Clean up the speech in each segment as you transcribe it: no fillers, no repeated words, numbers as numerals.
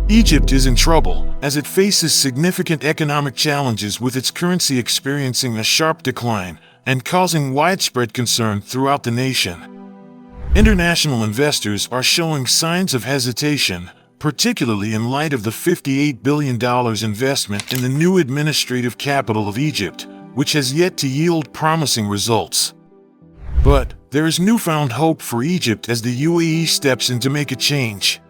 Egypt is in trouble, as it faces significant economic challenges with its currency experiencing a sharp decline and causing widespread concern throughout the nation. International investors are showing signs of hesitation, particularly in light of the $58 billion investment in the new administrative capital of Egypt, which has yet to yield promising results. But there is newfound hope for Egypt as the UAE steps in to make a change.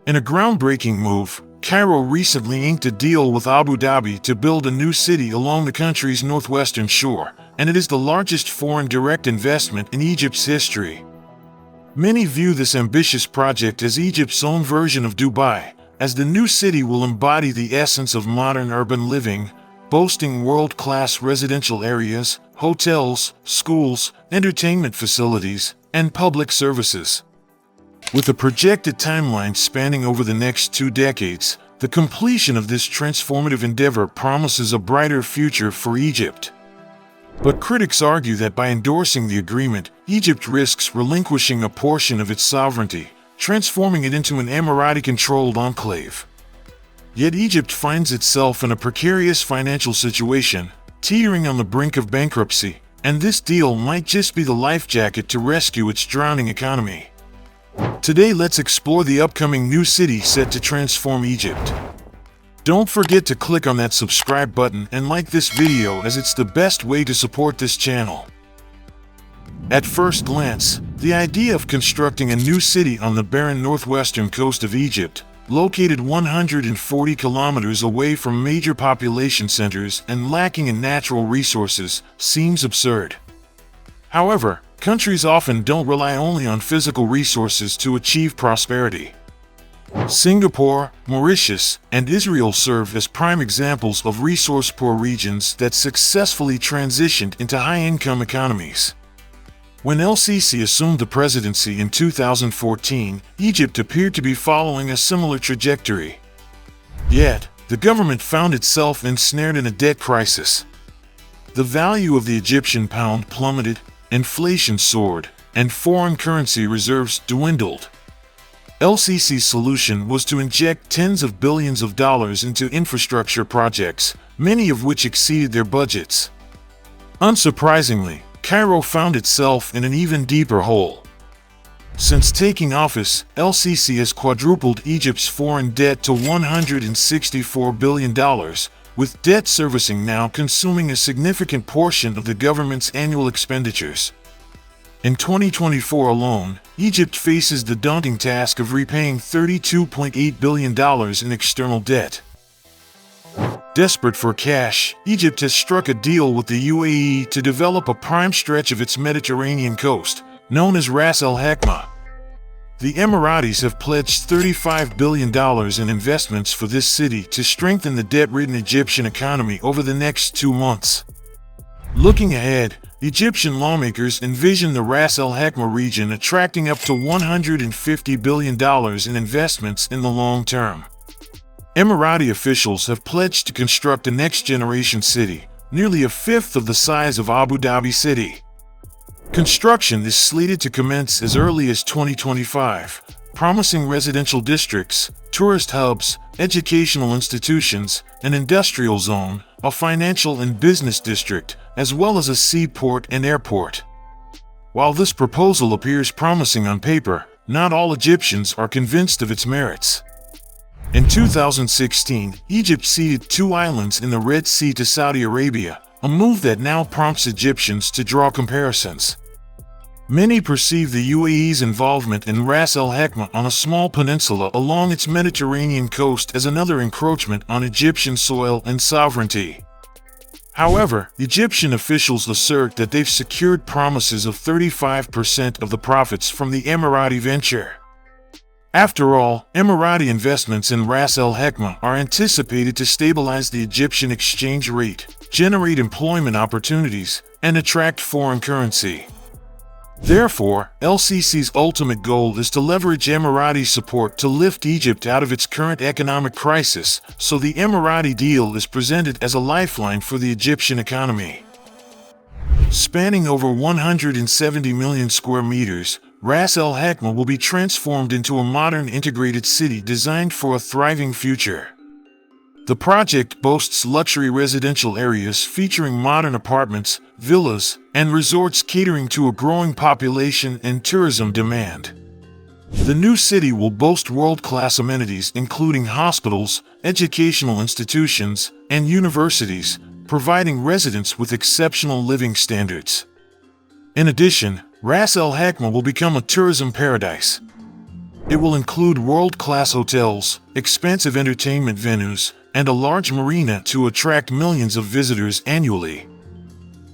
In a groundbreaking move, Cairo recently inked a deal with Abu Dhabi to build a new city along the country's Northwestern Shore, and it is the largest foreign direct investment in Egypt's history. Many view this ambitious project as Egypt's own version of Dubai, as the new city will embody the essence of modern urban living, boasting world-class residential areas, hotels, schools, entertainment facilities, and public services. With a projected timeline spanning over the next 2 decades, the completion of this transformative endeavor promises a brighter future for Egypt. But critics argue that by endorsing the agreement, Egypt risks relinquishing a portion of its sovereignty, transforming it into an Emirati-controlled enclave. Yet Egypt finds itself in a precarious financial situation, teetering on the brink of bankruptcy, and this deal might just be the life jacket to rescue its drowning economy. Today, let's explore the upcoming new city set to transform Egypt. Don't forget to click on that subscribe button and like this video, as it's the best way to support this channel. At first glance, the idea of constructing a new city on the barren northwestern coast of Egypt, located 140 kilometers away from major population centers and lacking in natural resources, seems absurd. However, countries often don't rely only on physical resources to achieve prosperity. Singapore, Mauritius, and Israel serve as prime examples of resource-poor regions that successfully transitioned into high-income economies. When El-Sisi assumed the presidency in 2014, Egypt appeared to be following a similar trajectory. Yet, the government found itself ensnared in a debt crisis. The value of the Egyptian pound plummeted, inflation soared, and foreign currency reserves dwindled. El-Sisi's solution was to inject tens of billions of dollars into infrastructure projects, many of which exceeded their budgets. Unsurprisingly, Cairo found itself in an even deeper hole. Since taking office, El-Sisi has quadrupled Egypt's foreign debt to $164 billion, with debt servicing now consuming a significant portion of the government's annual expenditures. In 2024 alone, Egypt faces the daunting task of repaying $32.8 billion in external debt. Desperate for cash, Egypt has struck a deal with the UAE to develop a prime stretch of its Mediterranean coast, known as Ras El-Hekma. The Emiratis have pledged $35 billion in investments for this city to strengthen the debt-ridden Egyptian economy over the next 2 months. Looking ahead, Egyptian lawmakers envision the Ras El-Hekma region attracting up to $150 billion in investments in the long term. Emirati officials have pledged to construct a next-generation city, nearly a fifth of the size of Abu Dhabi City. Construction is slated to commence as early as 2025, promising residential districts, tourist hubs, educational institutions, an industrial zone, a financial and business district, as well as a seaport and airport. While this proposal appears promising on paper, not all Egyptians are convinced of its merits. In 2016, Egypt ceded 2 islands in the Red Sea to Saudi Arabia, a move that now prompts Egyptians to draw comparisons. Many perceive the UAE's involvement in Ras El-Hekma on a small peninsula along its Mediterranean coast as another encroachment on Egyptian soil and sovereignty. However, Egyptian officials assert that they've secured promises of 35% of the profits from the Emirati venture. After all, Emirati investments in Ras El-Hekma are anticipated to stabilize the Egyptian exchange rate, generate employment opportunities, and attract foreign currency. Therefore, El-Sisi's ultimate goal is to leverage Emirati support to lift Egypt out of its current economic crisis, so the Emirati deal is presented as a lifeline for the Egyptian economy. Spanning over 170 million square meters, Ras Al-Hekma will be transformed into a modern integrated city designed for a thriving future. The project boasts luxury residential areas featuring modern apartments, villas, and resorts catering to a growing population and tourism demand. The new city will boast world-class amenities including hospitals, educational institutions, and universities, providing residents with exceptional living standards. In addition, Ras Al-Hekma will become a tourism paradise. It will include world-class hotels, expansive entertainment venues, and a large marina to attract millions of visitors annually.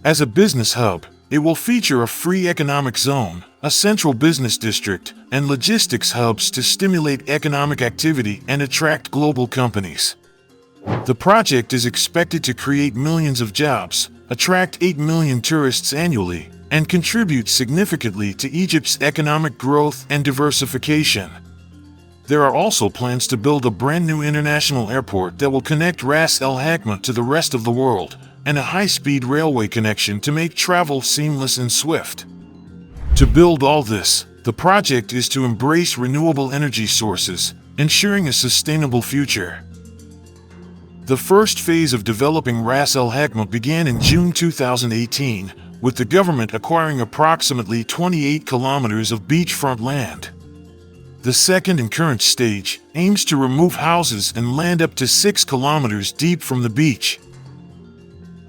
As a business hub, it will feature a free economic zone, a central business district, and logistics hubs to stimulate economic activity and attract global companies. The project is expected to create millions of jobs, attract 8 million tourists annually, and contribute significantly to Egypt's economic growth and diversification. There are also plans to build a brand new international airport that will connect Ras Al-Hekma to the rest of the world, and a high-speed railway connection to make travel seamless and swift. To build all this, the project is to embrace renewable energy sources, ensuring a sustainable future. The first phase of developing Ras Al-Hekma began in June 2018, with the government acquiring approximately 28 kilometers of beachfront land. The second and current stage aims to remove houses and land up to 6 kilometers deep from the beach.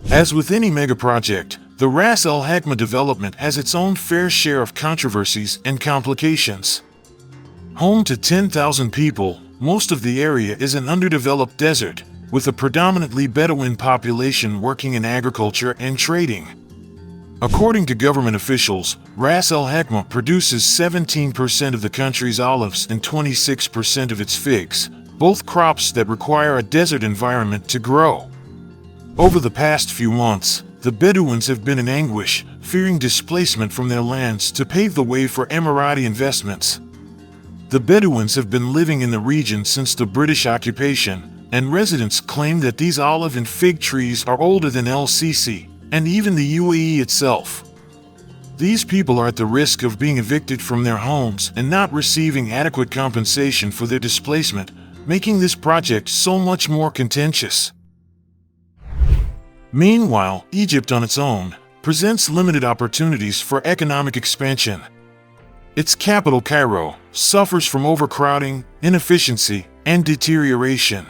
As with any megaproject, the Ras Al-Hekma development has its own fair share of controversies and complications. Home to 10,000 people, most of the area is an underdeveloped desert, with a predominantly Bedouin population working in agriculture and trading. According to government officials, Ras Al-Hekma produces 17% of the country's olives and 26% of its figs, both crops that require a desert environment to grow. Over the past few months, the Bedouins have been in anguish, fearing displacement from their lands to pave the way for Emirati investments. The Bedouins have been living in the region since the British occupation, and residents claim that these olive and fig trees are older than El-Sisi, and even the UAE itself. These people are at the risk of being evicted from their homes and not receiving adequate compensation for their displacement, making this project so much more contentious. Meanwhile, Egypt on its own presents limited opportunities for economic expansion. Its capital, Cairo, suffers from overcrowding, inefficiency, and deterioration.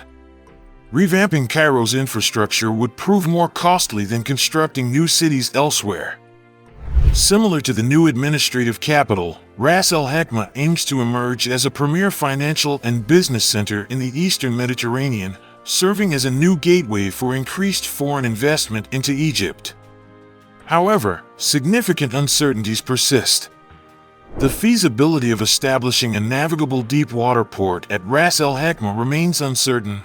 Revamping Cairo's infrastructure would prove more costly than constructing new cities elsewhere. Similar to the new administrative capital, Ras Al-Hekma aims to emerge as a premier financial and business center in the Eastern Mediterranean, serving as a new gateway for increased foreign investment into Egypt. However, significant uncertainties persist. The feasibility of establishing a navigable deep-water port at Ras Al-Hekma remains uncertain.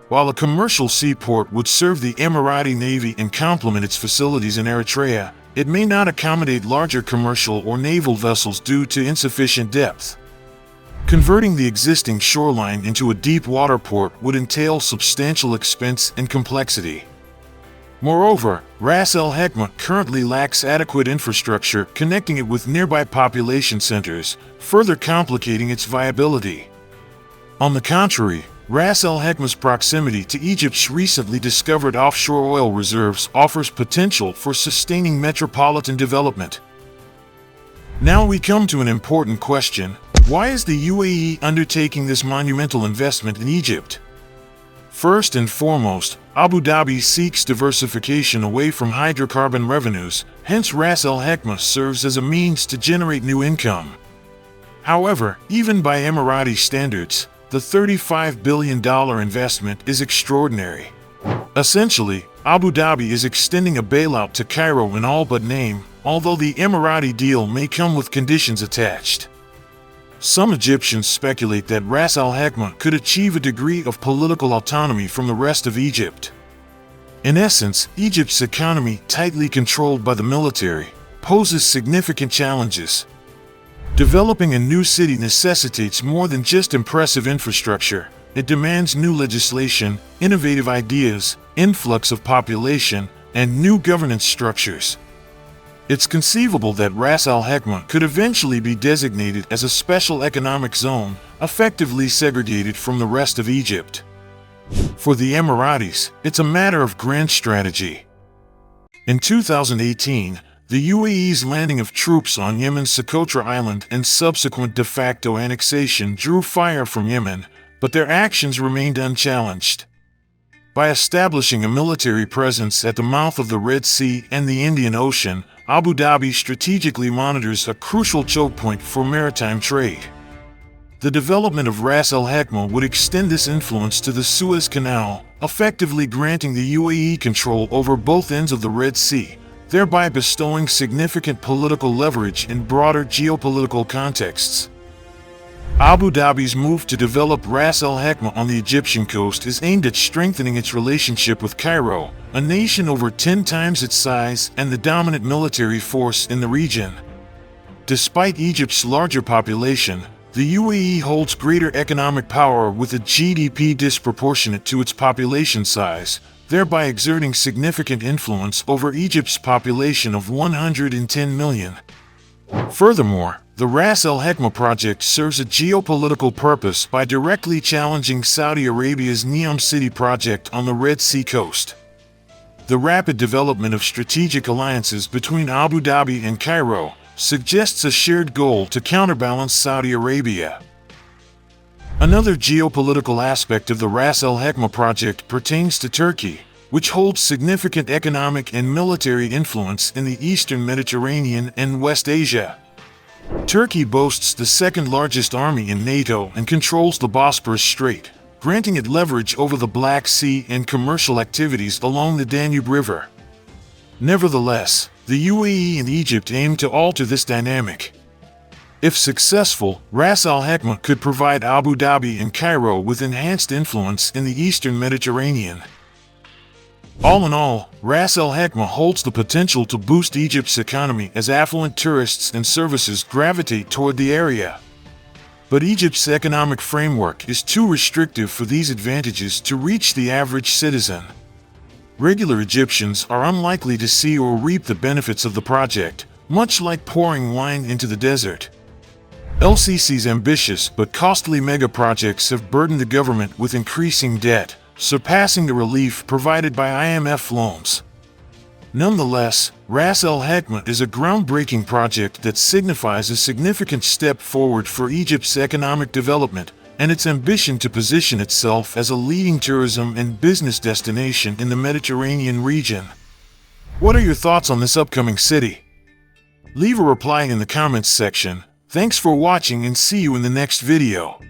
While a commercial seaport would serve the Emirati Navy and complement its facilities in Eritrea, it may not accommodate larger commercial or naval vessels due to insufficient depth. Converting the existing shoreline into a deep-water port would entail substantial expense and complexity. Moreover, Ras Al-Hekma currently lacks adequate infrastructure connecting it with nearby population centers, further complicating its viability. On the contrary, Ras Al-Hekma's proximity to Egypt's recently discovered offshore oil reserves offers potential for sustaining metropolitan development. Now we come to an important question: why is the UAE undertaking this monumental investment in Egypt? First and foremost, Abu Dhabi seeks diversification away from hydrocarbon revenues, hence Ras Al-Hekma serves as a means to generate new income. However, even by Emirati standards, the $35 billion investment is extraordinary. Essentially, Abu Dhabi is extending a bailout to Cairo in all but name, although the Emirati deal may come with conditions attached. Some Egyptians speculate that Ras Al-Hekma could achieve a degree of political autonomy from the rest of Egypt. In essence, Egypt's economy, tightly controlled by the military, poses significant challenges. Developing a new city necessitates more than just impressive infrastructure. It demands new legislation, innovative ideas, influx of population, and new governance structures. It's conceivable that Ras Al-Hekma could eventually be designated as a special economic zone, effectively segregated from the rest of Egypt. For the Emiratis, it's a matter of grand strategy. In 2018, the UAE's landing of troops on Yemen's Socotra Island and subsequent de facto annexation drew fire from Yemen, but their actions remained unchallenged. By establishing a military presence at the mouth of the Red Sea and the Indian Ocean, Abu Dhabi strategically monitors a crucial choke point for maritime trade. The development of Ras Al-Hekma would extend this influence to the Suez Canal, effectively granting the UAE control over both ends of the Red Sea, thereby bestowing significant political leverage in broader geopolitical contexts. Abu Dhabi's move to develop Ras Al-Hekma on the Egyptian coast is aimed at strengthening its relationship with Cairo, a nation over 10 times its size and the dominant military force in the region. Despite Egypt's larger population, the UAE holds greater economic power with a GDP disproportionate to its population size, thereby exerting significant influence over Egypt's population of 110 million. Furthermore, the Ras Al-Hekma project serves a geopolitical purpose by directly challenging Saudi Arabia's Neom City project on the Red Sea coast. The rapid development of strategic alliances between Abu Dhabi and Cairo suggests a shared goal to counterbalance Saudi Arabia. Another geopolitical aspect of the Ras Al-Hekma project pertains to Turkey, which holds significant economic and military influence in the eastern Mediterranean and West Asia. Turkey boasts the second-largest army in NATO and controls the Bosporus Strait, granting it leverage over the Black Sea and commercial activities along the Danube River. Nevertheless, the UAE and Egypt aim to alter this dynamic. If successful, Ras Al-Hekma could provide Abu Dhabi and Cairo with enhanced influence in the eastern Mediterranean. All in all, Ras Al-Hekma holds the potential to boost Egypt's economy as affluent tourists and services gravitate toward the area. But Egypt's economic framework is too restrictive for these advantages to reach the average citizen. Regular Egyptians are unlikely to see or reap the benefits of the project, much like pouring wine into the desert. El-Sisi's ambitious but costly megaprojects have burdened the government with increasing debt, surpassing the relief provided by IMF loans. Nonetheless, Ras Al-Hekma is a groundbreaking project that signifies a significant step forward for Egypt's economic development and its ambition to position itself as a leading tourism and business destination in the Mediterranean region. What are your thoughts on this upcoming city? Leave a reply in the comments section. Thanks for watching and see you in the next video.